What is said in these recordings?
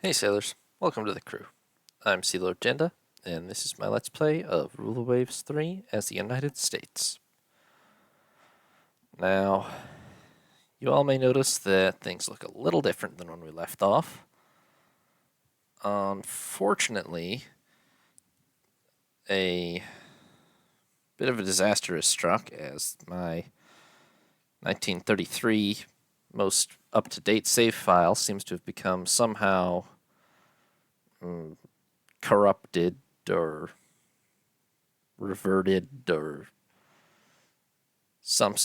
Hey sailors, welcome to the crew. I'm Sealord Jenda, and this is my Let's Play of Rule of Waves 3 as the United States. Now, you all may notice that things look a little different than when we left off. Unfortunately, a bit of a disaster has struck as my 1933 most up-to-date save file seems to have become somehow corrupted or reverted or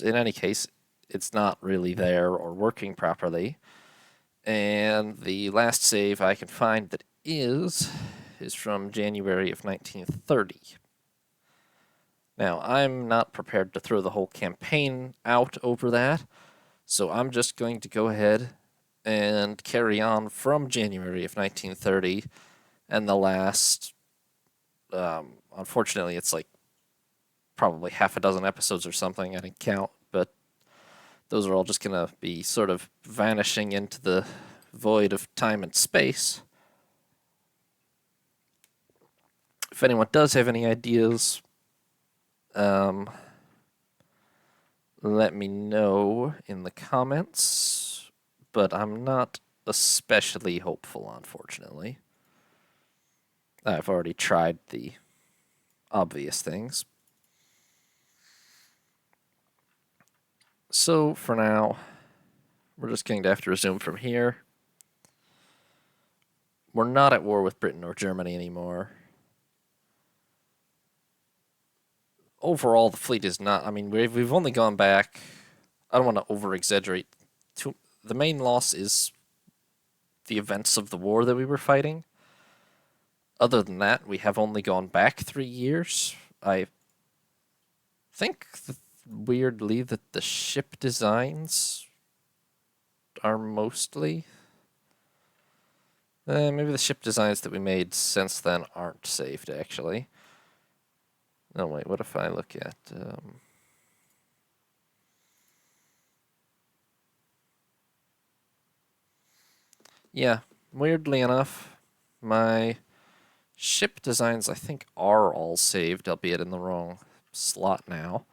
in any case, it's not really there or working properly. And the last save I can find that is from January of 1930. Now, I'm not prepared to throw the whole campaign out over that, so I'm just going to go ahead and carry on from January of 1930, and the last, unfortunately, it's like probably half a dozen episodes or something, I didn't count, but those are all just going to be sort of vanishing into the void of time and space. If anyone does have any ideas, let me know in the comments, but I'm not especially hopeful, unfortunately. I've already tried the obvious things. So, for now, we're just going to have to resume from here. We're not at war with Britain or Germany anymore. Overall, the fleet is not. I mean, we've only gone back. I don't want to over exaggerate. The main loss is the events of the war that we were fighting. Other than that, we have only gone back 3 years. I think weirdly that the ship designs are mostly. Maybe the ship designs that we made since then aren't saved, actually. No, wait, what if I look at... Yeah, weirdly enough, my ship designs, I think, are all saved, albeit in the wrong slot now.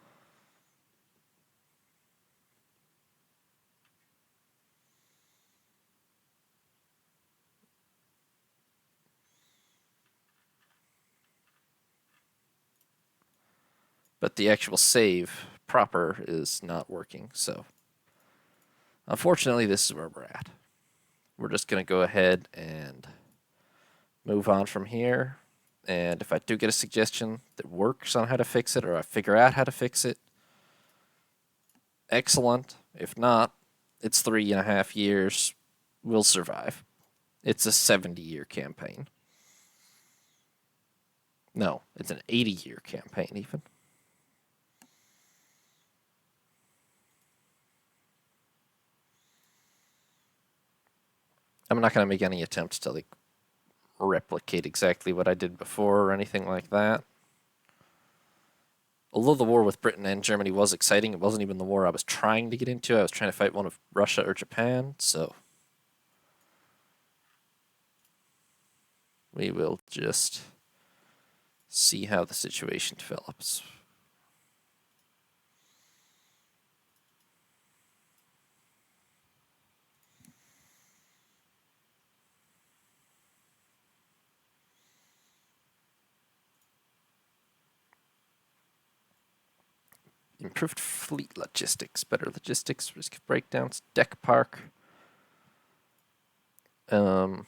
But the actual save proper is not working, so unfortunately this is where we're at. We're just going to go ahead and move on from here, and if I do get a suggestion that works on how to fix it, or I figure out how to fix it, excellent. If not, it's 3.5 years. We'll survive. It's a 70-year campaign. No, it's an 80-year campaign, even. I'm not going to make any attempts to, like, replicate exactly what I did before or anything like that. Although the war with Britain and Germany was exciting, it wasn't even the war I was trying to get into. I was trying to fight one of Russia or Japan, so we will just see how the situation develops. Improved fleet logistics, better logistics, risk of breakdowns, deck park. So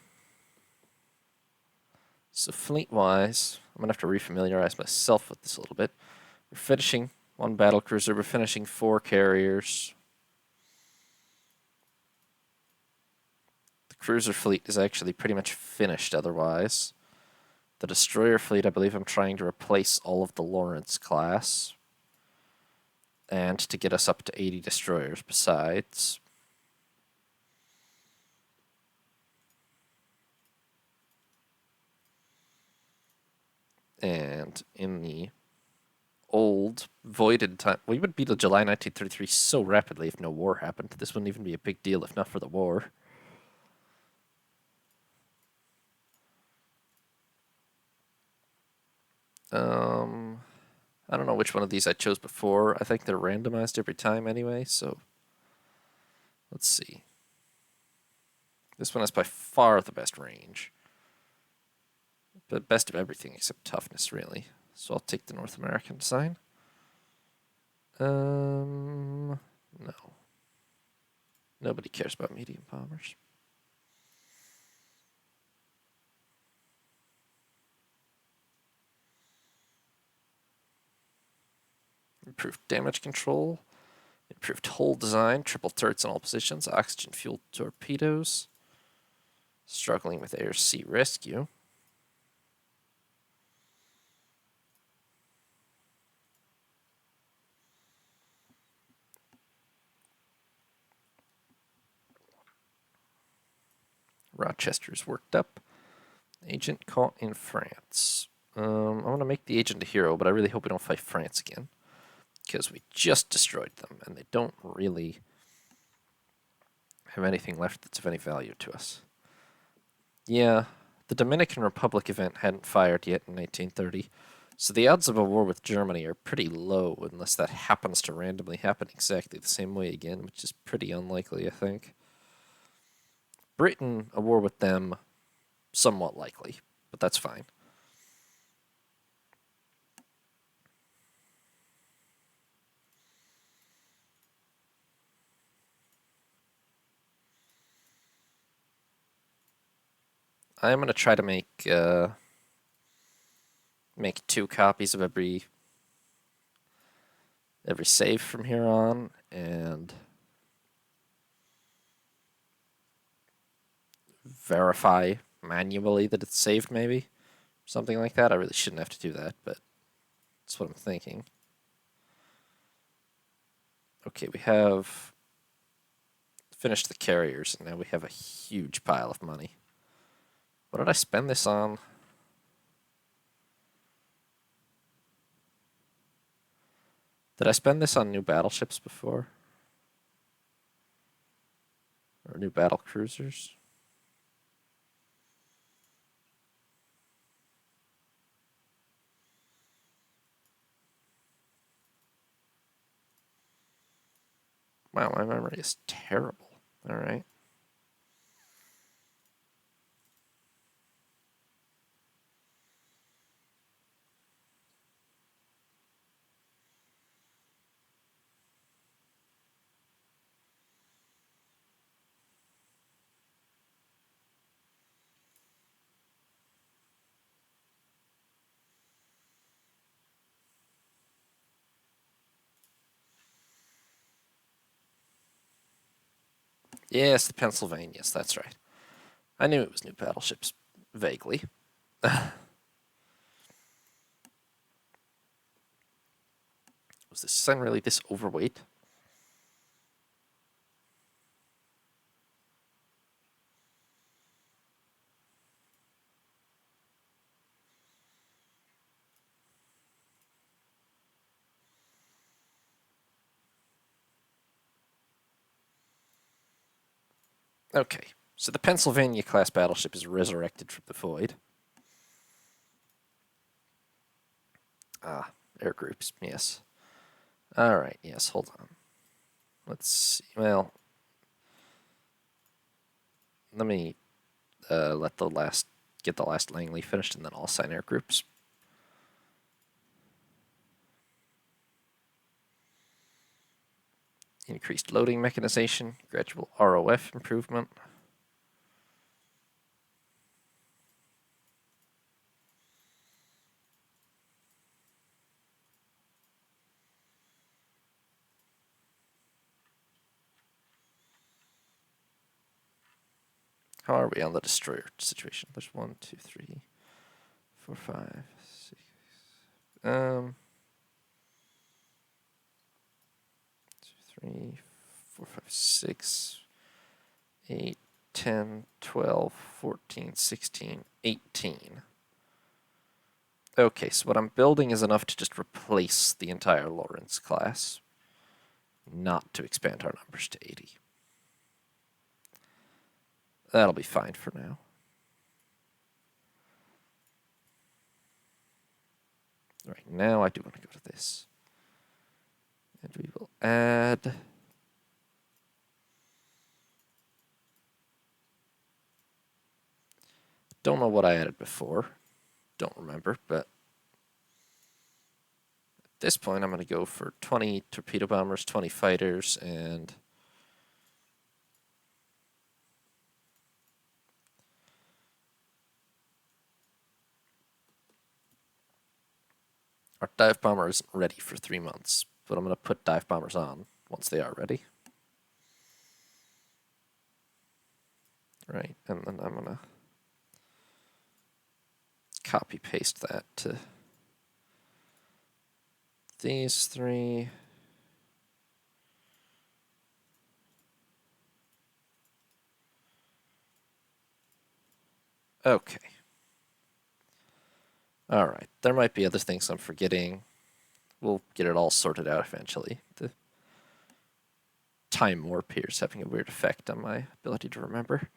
fleet-wise, I'm going to have to refamiliarize myself with this a little bit. We're finishing 1 battle cruiser, we're finishing 4 carriers. The cruiser fleet is actually pretty much finished otherwise. The destroyer fleet, I believe I'm trying to replace all of the Lawrence class. And to get us up to 80 destroyers besides. And in the old voided time, we would beat July 1933 so rapidly if no war happened. This wouldn't even be a big deal if not for the war. I don't know which one of these I chose before. I think they're randomized every time anyway, so let's see. This one has by far the best range. But best of everything except toughness, really. So I'll take the North American design. No. Nobody cares about medium bombers. Improved damage control. Improved hull design. Triple turrets in all positions. Oxygen-fueled torpedoes. Struggling with air-sea rescue. Rochester's worked up. Agent caught in France. I want to make the agent a hero, but I really hope we don't fight France again. Because we just destroyed them, and they don't really have anything left that's of any value to us. Yeah, the Dominican Republic event hadn't fired yet in 1930, so the odds of a war with Germany are pretty low unless that happens to randomly happen exactly the same way again, which is pretty unlikely, I think. Britain, a war with them, somewhat likely, but that's fine. I'm going to try to make 2 copies of every save from here on, and verify manually that it's saved, maybe. Something like that. I really shouldn't have to do that, but that's what I'm thinking. Okay, we have finished the carriers, and now we have a huge pile of money. What did I spend this on? Did I spend this on new battleships before? Or new battle cruisers? Wow, my memory is terrible. All right. Yes, the Pennsylvanias, that's right. I knew it was new battleships, vaguely. Was this sun really this overweight? Okay, so the Pennsylvania-class battleship is resurrected from the void. Ah, air groups, yes. All right, yes, hold on. Let's see. Well, let me get the last Langley finished, and then I'll assign air groups. Increased loading mechanization, gradual ROF improvement. How are we on the destroyer situation? There's 1, 2, 3, 4, 5, 6. 2, 3, 4, 5, 6, 8, 10, 12, 14, 16, 18. Okay, so what I'm building is enough to just replace the entire Lawrence class, not to expand our numbers to 80. That'll be fine for now. Right, now I do want to go to this. And we will add... Don't know what I added before. Don't remember, but... At this point, I'm going to go for 20 torpedo bombers, 20 fighters, and... Our dive bomber isn't ready for 3 months, but I'm going to put dive bombers on once they are ready. Right, and then I'm going to copy paste that to these 3. Okay. All right, there might be other things I'm forgetting. We'll get it all sorted out eventually. The time warp here is having a weird effect on my ability to remember.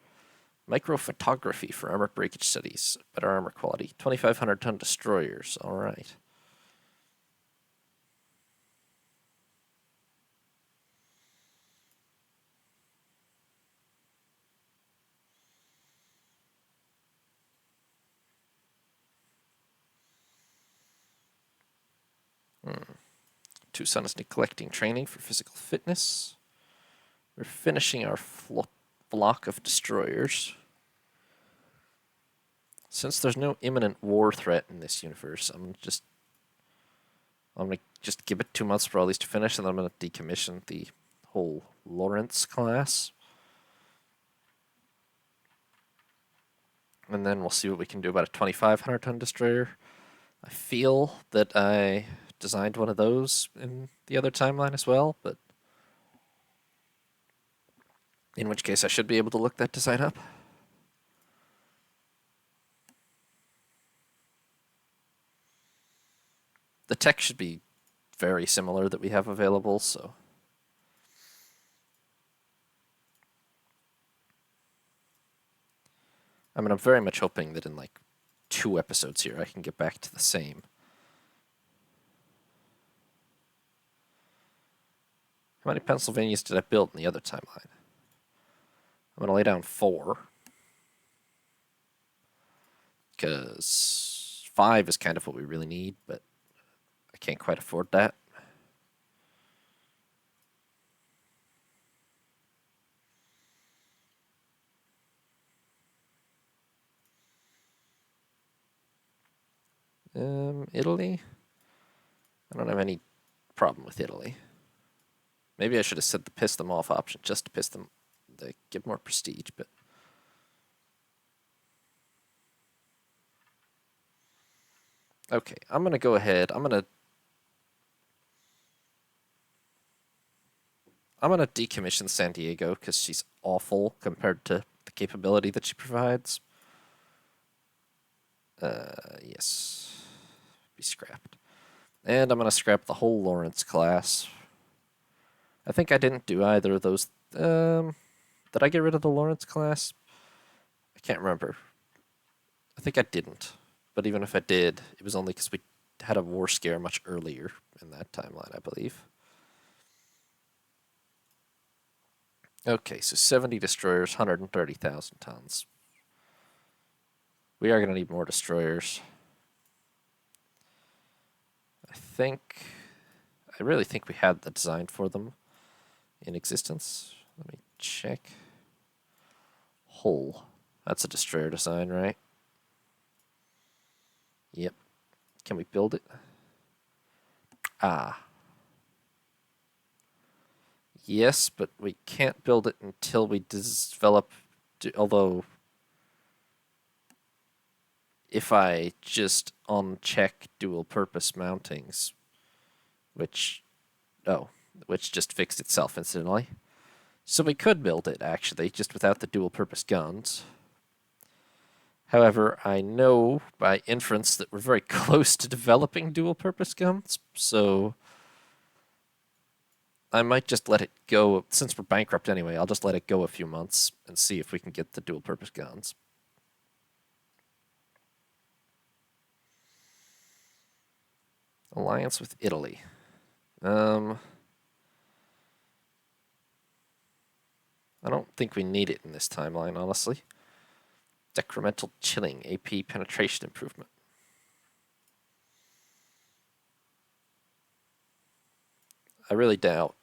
Microphotography for armor breakage studies. Better armor quality. 2,500 ton destroyers. All right. Tucson is neglecting training for physical fitness. We're finishing our block of destroyers. Since there's no imminent war threat in this universe, I'm gonna just give it 2 months for all these to finish, and then I'm gonna decommission the whole Lawrence class. And then we'll see what we can do about a 2,500 ton destroyer. I feel that I designed one of those in the other timeline as well, but in which case I should be able to look that design up. The tech should be very similar that we have available, so... I mean, I'm very much hoping that in like 2 episodes here I can get back to the same. How many Pennsylvanias did I build in the other timeline? I'm going to lay down 4. Because 5 is kind of what we really need, but I can't quite afford that. Italy? I don't have any problem with Italy. Maybe I should have said the piss them off option just to piss them, to give more prestige, but... Okay, I'm going to go ahead. I'm going to decommission San Diego because she's awful compared to the capability that she provides. Yes. Be scrapped. And I'm going to scrap the whole Lawrence class. I think I didn't do either of those. Did I get rid of the Lawrence class? I can't remember. I think I didn't. But even if I did, it was only because we had a war scare much earlier in that timeline, I believe. Okay, so 70 destroyers, 130,000 tons. We are going to need more destroyers. I really think we had the design for them in existence. Let me check. Hull. That's a destroyer design, right? Yep. Can we build it? Ah. Yes, but we can't build it until we develop... Although... If I just uncheck dual purpose mountings, which just fixed itself instantly. So we could build it, actually, just without the dual purpose guns. However, I know by inference that we're very close to developing dual purpose guns, so I might just let it go. Since we're bankrupt anyway, I'll just let it go a few months and see if we can get the dual purpose guns. Alliance with Italy. I don't think we need it in this timeline, honestly. Decremental chilling, AP penetration improvement. I really doubt.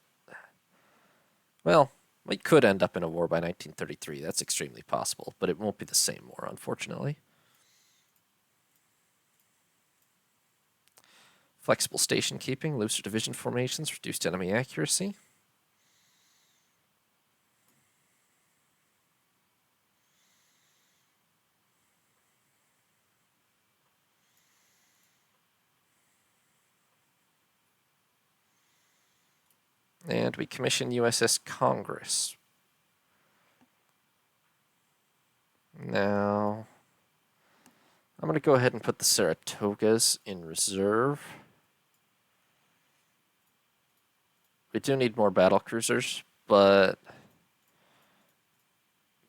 Well, we could end up in a war by 1933. That's extremely possible, but it won't be the same war, unfortunately. Flexible station keeping, looser division formations, reduced enemy accuracy. And we commission USS Congress. Now, I'm going to go ahead and put the Saratogas in reserve. We do need more battlecruisers, but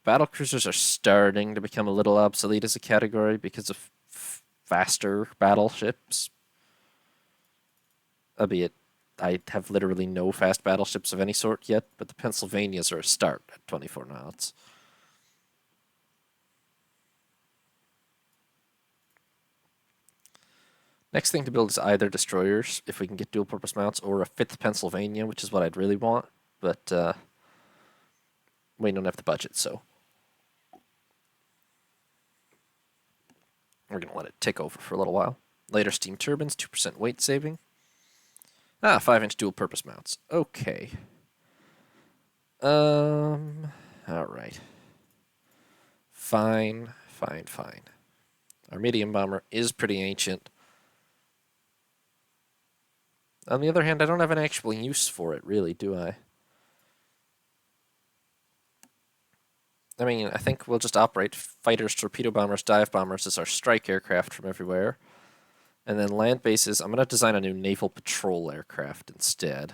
battlecruisers are starting to become a little obsolete as a category because of faster battleships. Albeit, I have literally no fast battleships of any sort yet, but the Pennsylvanias are a start at 24 knots. Next thing to build is either destroyers, if we can get dual-purpose mounts, or a 5th Pennsylvania, which is what I'd really want, but we don't have the budget, so we're going to let it tick over for a little while. Later steam turbines, 2% weight saving. 5-inch dual-purpose mounts. Okay. Alright. Fine. Our medium bomber is pretty ancient. On the other hand, I don't have an actual use for it, really, do I? I mean, I think we'll just operate fighters, torpedo bombers, dive bombers as our strike aircraft from everywhere. And then land bases, I'm going to design a new naval patrol aircraft instead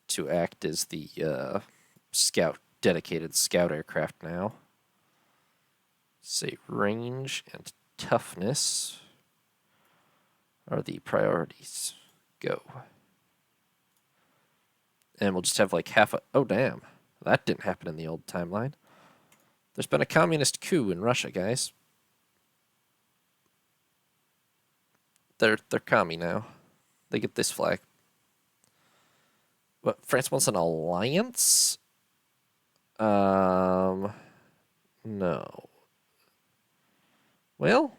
to act as the dedicated scout aircraft now. Say range and toughness are the priorities. Go. And we'll just have like half a... Oh, damn. That didn't happen in the old timeline. There's been a communist coup in Russia, guys. They're commie now. They get this flag. What, France wants an alliance? No. Well,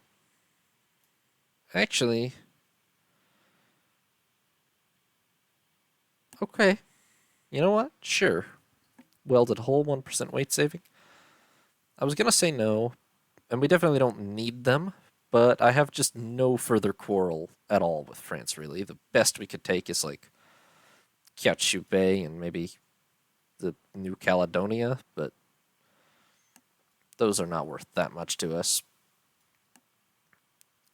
actually, okay. You know what? Sure. Welded hull, 1% weight saving. I was gonna say no, and we definitely don't need them, but I have just no further quarrel at all with France, really. The best we could take is like Kiautschou Bay and maybe the New Caledonia, but those are not worth that much to us.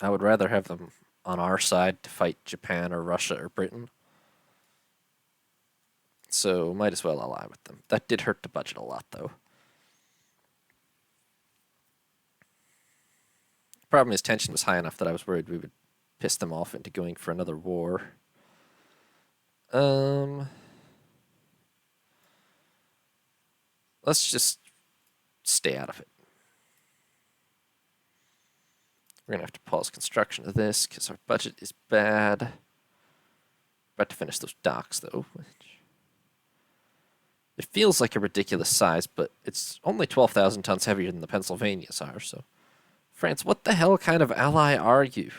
I would rather have them on our side to fight Japan or Russia or Britain. So might as well ally with them. That did hurt the budget a lot, though. Problem is, tension was high enough that I was worried we would piss them off into going for another war. Let's just stay out of it. We're going to have to pause construction of this because our budget is bad. About to finish those docks, though. It feels like a ridiculous size, but it's only 12,000 tons heavier than the Pennsylvanias are, so... France, what the hell kind of ally are you?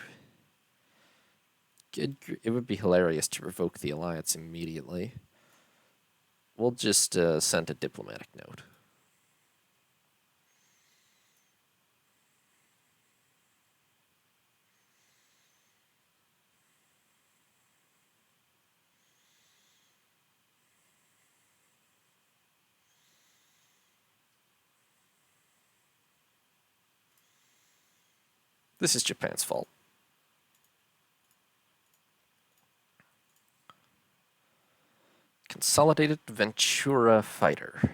It would be hilarious to revoke the alliance immediately. We'll just send a diplomatic note. This is Japan's fault. Consolidated Ventura fighter.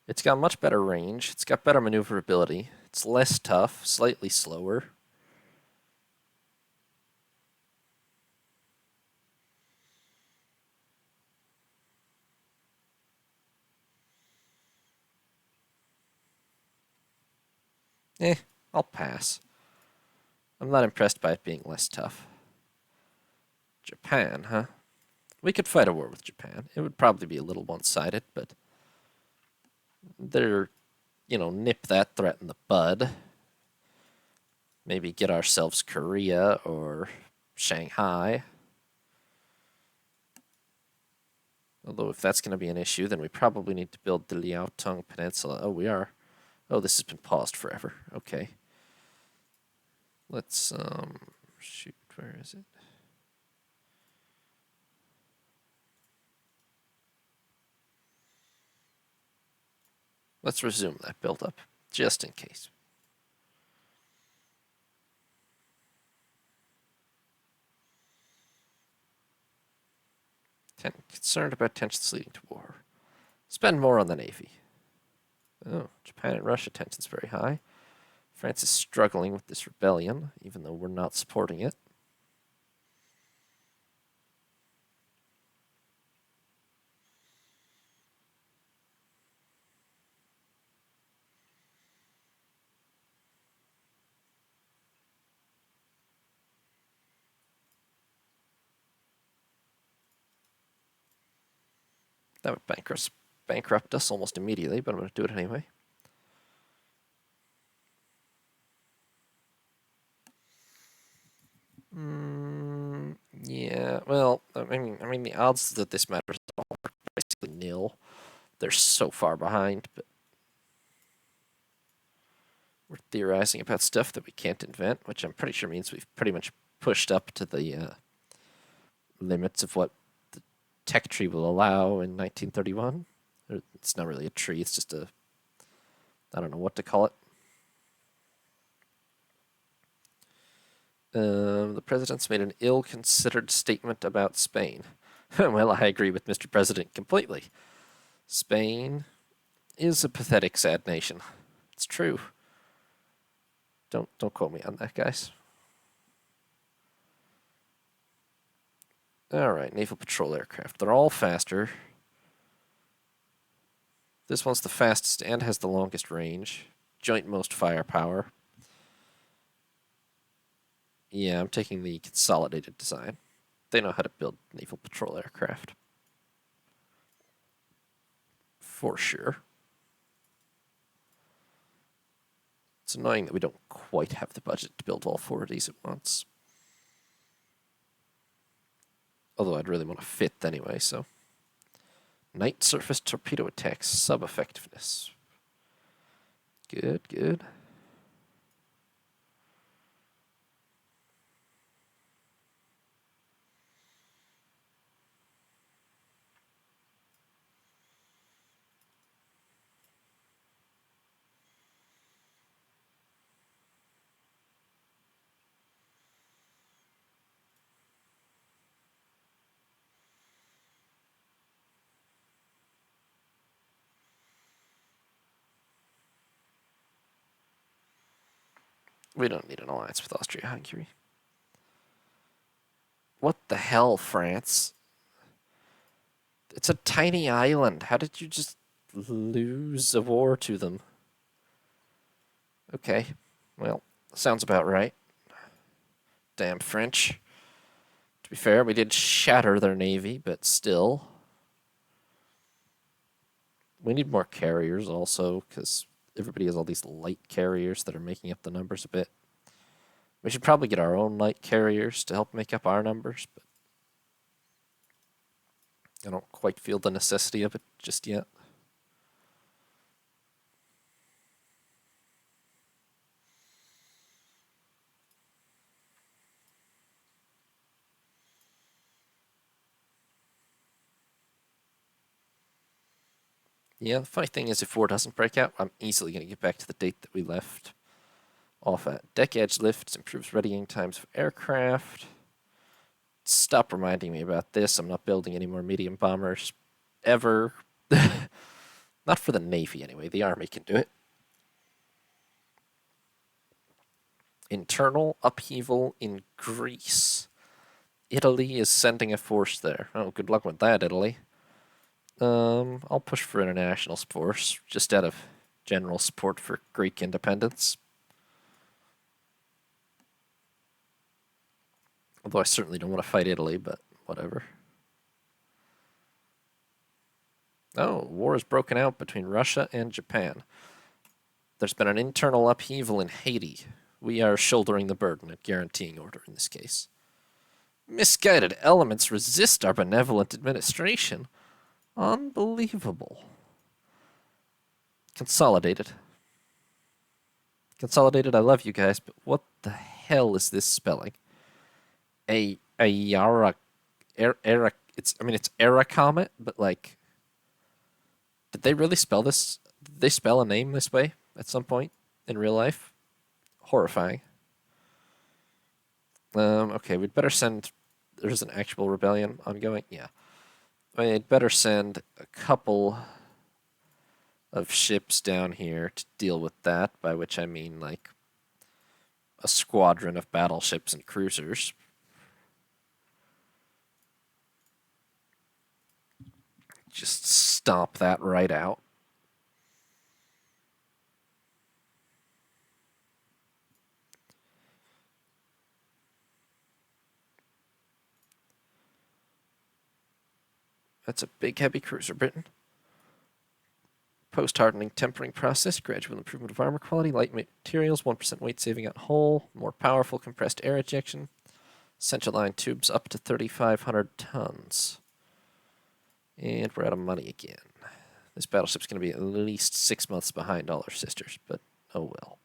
It's got much better range. It's got better maneuverability. It's less tough, slightly slower. Eh, I'll pass. I'm not impressed by it being less tough. Japan, huh? We could fight a war with Japan. It would probably be a little one-sided, but they're, nip that threat in the bud. Maybe get ourselves Korea or Shanghai. Although if that's going to be an issue, then we probably need to build the Liaotung Peninsula. Oh, we are. Oh, this has been paused forever. Okay. Let's, shoot, where is it? Let's resume that build-up, just in case. Concerned about tensions leading to war. Spend more on the Navy. Oh, Japan and Russia tensions very high. France is struggling with this rebellion, even though we're not supporting it. That would bankrupt us almost immediately, but I'm going to do it anyway. Yeah, well, I mean, the odds that this matters are basically nil. They're so far behind, but we're theorizing about stuff that we can't invent, which I'm pretty sure means we've pretty much pushed up to the limits of what the tech tree will allow in 1931. It's not really a tree, it's just a, I don't know what to call it. The president's made an ill-considered statement about Spain. Well, I agree with Mr. President completely. Spain is a pathetic, sad nation. It's true. Don't quote me on that, guys. All right, naval patrol aircraft. They're all faster. This one's the fastest and has the longest range. Joint most firepower. Yeah, I'm taking the consolidated design. They know how to build naval patrol aircraft. For sure. It's annoying that we don't quite have the budget to build all four of these at once. Although I'd really want to fit anyway, so. Night surface torpedo attacks, sub-effectiveness. Good, good. We don't need an alliance with Austria-Hungary. What the hell, France? It's a tiny island. How did you just lose a war to them? Okay, well, sounds about right. Damn French. To be fair, we did shatter their navy, but still. We need more carriers also, because everybody has all these light carriers that are making up the numbers a bit. We should probably get our own light carriers to help make up our numbers, but I don't quite feel the necessity of it just yet. Yeah, the funny thing is, if war doesn't break out, I'm easily going to get back to the date that we left off at. Deck edge lifts, improves readying times of aircraft. Stop reminding me about this. I'm not building any more medium bombers ever. Not for the Navy, anyway. The Army can do it. Internal upheaval in Greece. Italy is sending a force there. Oh, good luck with that, Italy. I'll push for international force, just out of general support for Greek independence. Although I certainly don't want to fight Italy, but whatever. Oh, war has broken out between Russia and Japan. There's been an internal upheaval in Haiti. We are shouldering the burden and guaranteeing order in this case. Misguided elements resist our benevolent administration. Unbelievable. Consolidated. Consolidated, I love you guys, but what the hell is this spelling? Yara, it's Era Comet, but like, did they really spell this? Did they spell a name this way at some point in real life? Horrifying. Okay, we'd better send. There's an actual rebellion ongoing. Yeah, we'd better send a couple of ships down here to deal with that. By which I mean like a squadron of battleships and cruisers. Just stomp that right out. That's a big, heavy cruiser, Britain. Post-hardening tempering process, gradual improvement of armor quality, light materials, 1% weight saving on hull, more powerful compressed air ejection, central line tubes up to 3,500 tons. And we're out of money again. This battleship's going to be at least 6 months behind all our sisters, but oh well.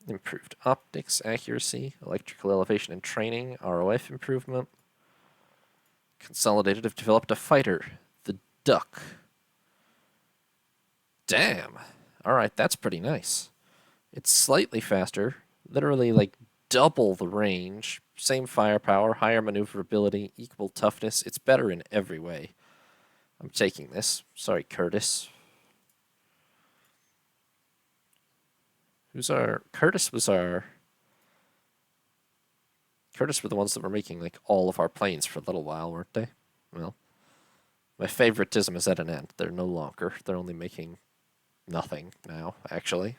Improved optics, accuracy, electrical elevation and training, ROF improvement. Consolidated have developed a fighter, the Duck. Damn. Alright, that's pretty nice. It's slightly faster, literally like double the range, same firepower, higher maneuverability, equal toughness. It's better in every way. I'm taking this. Sorry, Curtis. Curtis were the ones that were making like all of our planes for a little while, weren't they? Well, my favoritism is at an end. They're no longer. They're only making nothing now, actually.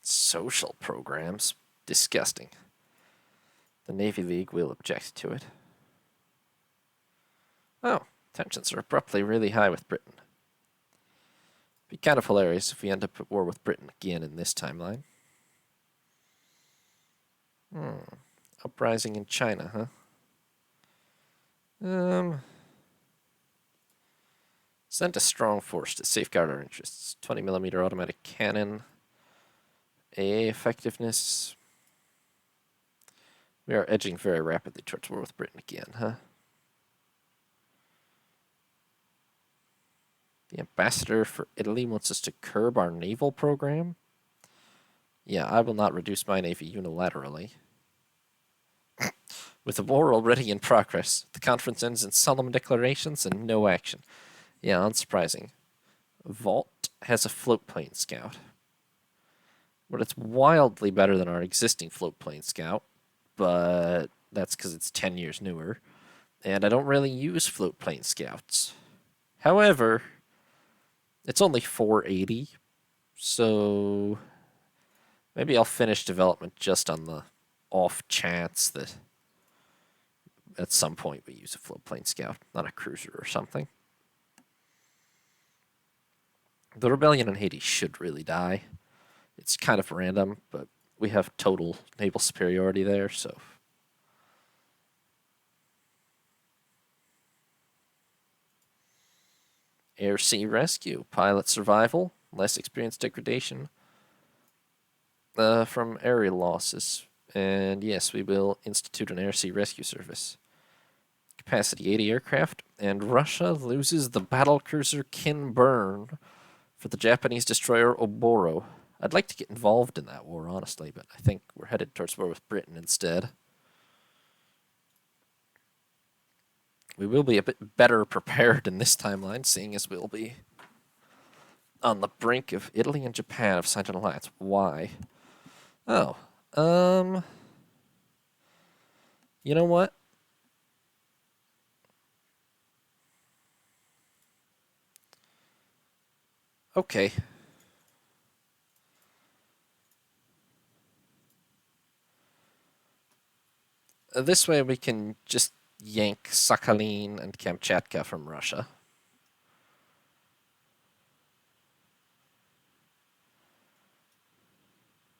Social programs? Disgusting. The Navy League will object to it. Oh, tensions are abruptly really high with Britain. Be kind of hilarious if we end up at war with Britain again in this timeline. Uprising in China, huh? Send a strong force to safeguard our interests. 20mm automatic cannon. AA effectiveness. We are edging very rapidly towards war with Britain again, huh? The ambassador for Italy wants us to curb our naval program? Yeah, I will not reduce my navy unilaterally. With the war already in progress, the conference ends in solemn declarations and no action. Yeah, unsurprising. Vault has a float plane scout. But it's wildly better than our existing float plane scout, but that's because it's 10 years newer. And I don't really use float plane scouts. However, it's only 480, so maybe I'll finish development just on the off chance that at some point we use a float plane scout, not a cruiser or something. The rebellion in Haiti should really die. It's kind of random, but we have total naval superiority there, so. Air-sea rescue, pilot survival, less experience degradation from aerial losses. And yes, we will institute an air-sea rescue service. Capacity 80 aircraft, and Russia loses the battlecruiser Kinburn for the Japanese destroyer Oboro. I'd like to get involved in that war, honestly, but I think we're headed towards war with Britain instead. We will be a bit better prepared in this timeline, seeing as we'll be on the brink of Italy and Japan have signed an alliance. Why? Oh, um, you know what? Okay. This way we can just yank Sakhalin and Kamchatka from Russia.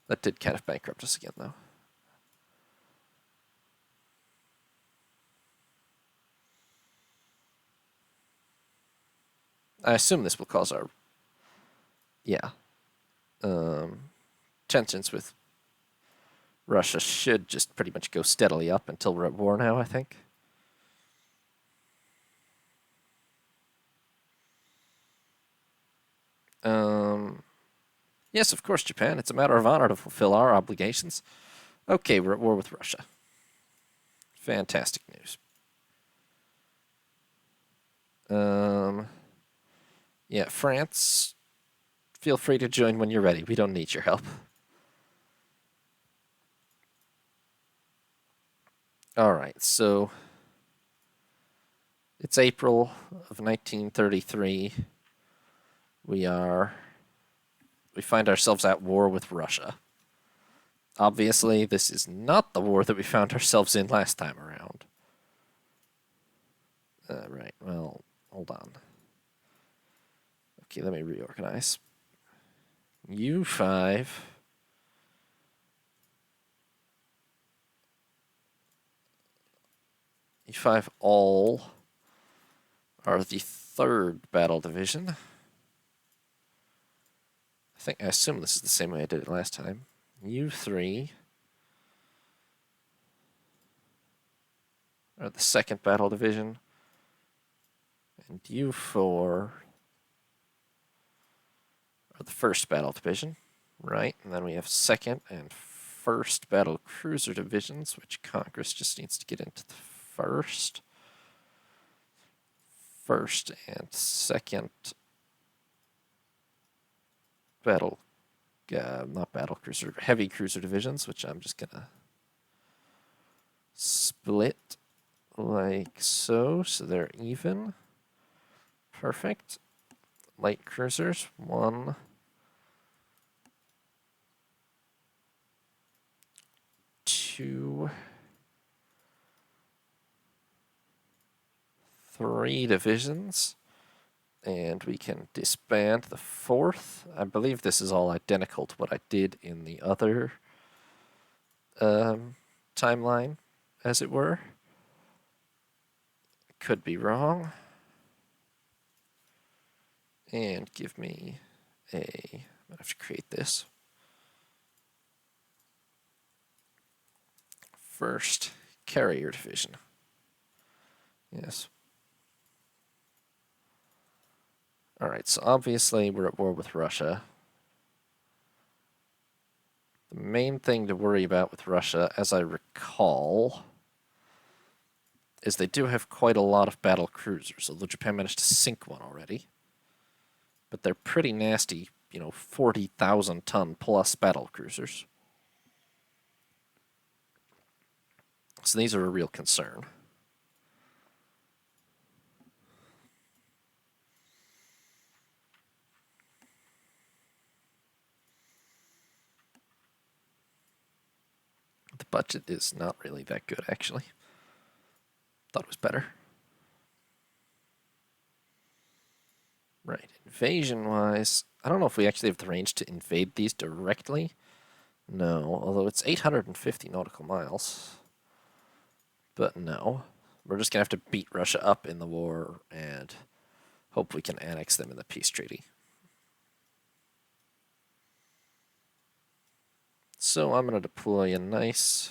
That did kind of bankrupt us again, though. I assume this will cause our, yeah, um, tensions with Russia should just pretty much go steadily up until we're at war now, I think. Um, yes, of course, Japan. It's a matter of honor to fulfill our obligations. Okay, we're at war with Russia. Fantastic news. Um, yeah, France, feel free to join when you're ready. We don't need your help. All right, so it's April of 1933. We find ourselves at war with Russia. Obviously, this is not the war that we found ourselves in last time around. Right, well, hold on. Okay, let me reorganize. U5. E5 all are the 3rd Battle Division. I assume this is the same way I did it last time. U3 are the 2nd Battle Division. And U4 are the 1st Battle Division. Right, and then we have 2nd and 1st Battle Cruiser Divisions, which Congress just needs to get into the 1st. 1st and 2nd Battle, not Battle Cruiser, Heavy Cruiser Divisions, which I'm just gonna split like so, so they're even. Perfect. Light cruisers, 1, 2, 3 divisions, and we can disband the 4th. I believe this is all identical to what I did in the other timeline, as it were. Could be wrong. And give me I'm gonna have to create this. 1st Carrier Division. Yes. Alright, so obviously we're at war with Russia. The main thing to worry about with Russia, as I recall, is they do have quite a lot of battle cruisers, although Japan managed to sink one already. But they're pretty nasty, 40,000 ton plus battle cruisers. So these are a real concern. The budget is not really that good, actually. Thought it was better. Right, invasion-wise, I don't know if we actually have the range to invade these directly. No, although it's 850 nautical miles. But no. We're just going to have to beat Russia up in the war and hope we can annex them in the peace treaty. So I'm going to deploy a nice...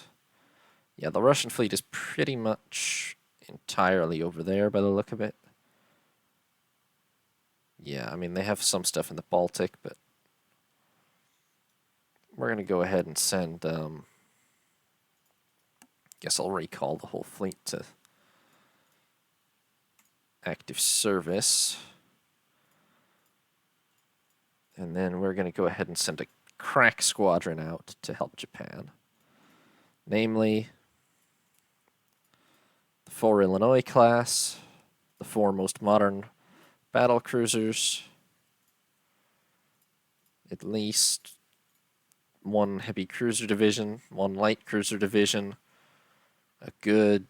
Yeah, the Russian fleet is pretty much entirely over there by the look of it. Yeah, I mean, they have some stuff in the Baltic, but we're going to go ahead and send... guess I'll recall the whole fleet to active service. And then we're going to go ahead and send a crack squadron out to help Japan. Namely, the 4 Illinois class, the 4 most modern battle cruisers, at least 1 heavy cruiser division, 1 light cruiser division, a good,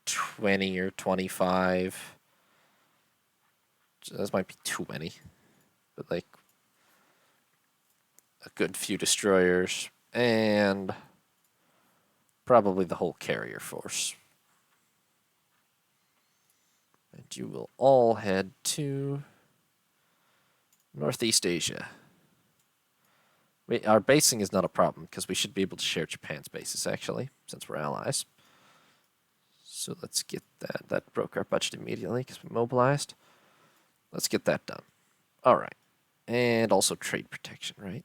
20 or 25. This might be too many, but like a good few destroyers, and probably the whole carrier force. And you will all head to Northeast Asia. Our basing is not a problem, because we should be able to share Japan's bases, actually, since we're allies. So let's get that. That broke our budget immediately, because we mobilized. Let's get that done. All right. And also trade protection, right?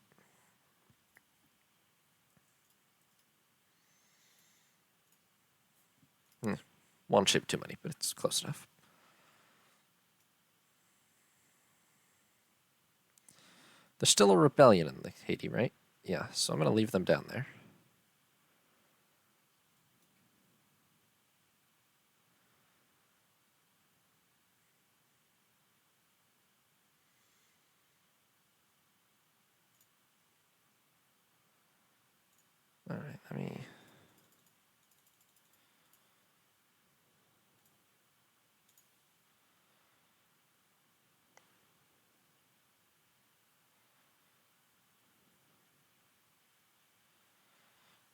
One ship too many, but it's close enough. There's still a rebellion in the Haiti, right? Yeah, so I'm going to leave them down there. All right, let me...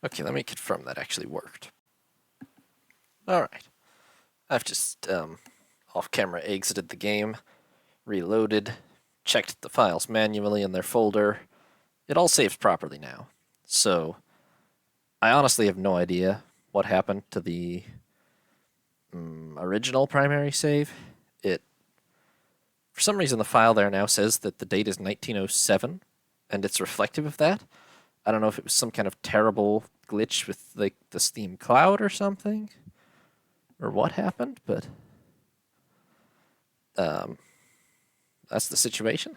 Okay, let me confirm that actually worked. All right. I've just off-camera exited the game, reloaded, checked the files manually in their folder. It all saves properly now. So I honestly have no idea what happened to the original primary save. For some reason, the file there now says that the date is 1907, and it's reflective of that. I don't know if it was some kind of terrible glitch with like the Steam Cloud or something, or what happened, but that's the situation.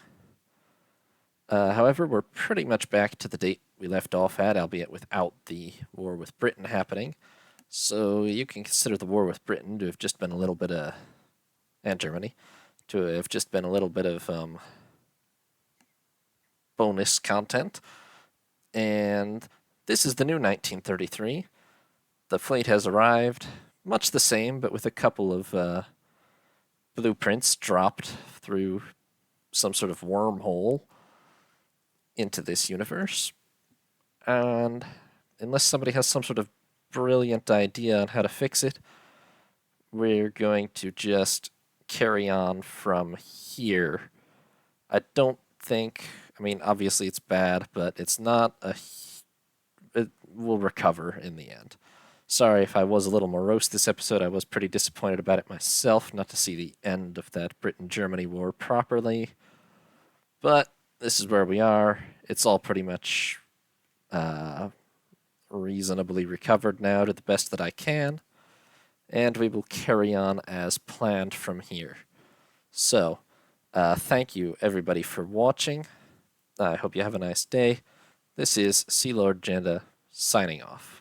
However, we're pretty much back to the date we left off at, albeit without the war with Britain happening. So you can consider the war with Britain to have just been a little bit of, and Germany, to have just been a little bit of bonus content. And this is the new 1933. The fleet has arrived, much the same, but with a couple of blueprints dropped through some sort of wormhole into this universe. And unless somebody has some sort of brilliant idea on how to fix it, we're going to just carry on from here. I don't think, I mean, obviously it's bad, but it's not it will recover in the end. Sorry if I was a little morose this episode. I was pretty disappointed about it myself, not to see the end of that Britain-Germany war properly. But this is where we are. It's all pretty much reasonably recovered now to the best that I can. And we will carry on as planned from here. So, thank you everybody for watching. I hope you have a nice day. This is Sea Lord Janda signing off.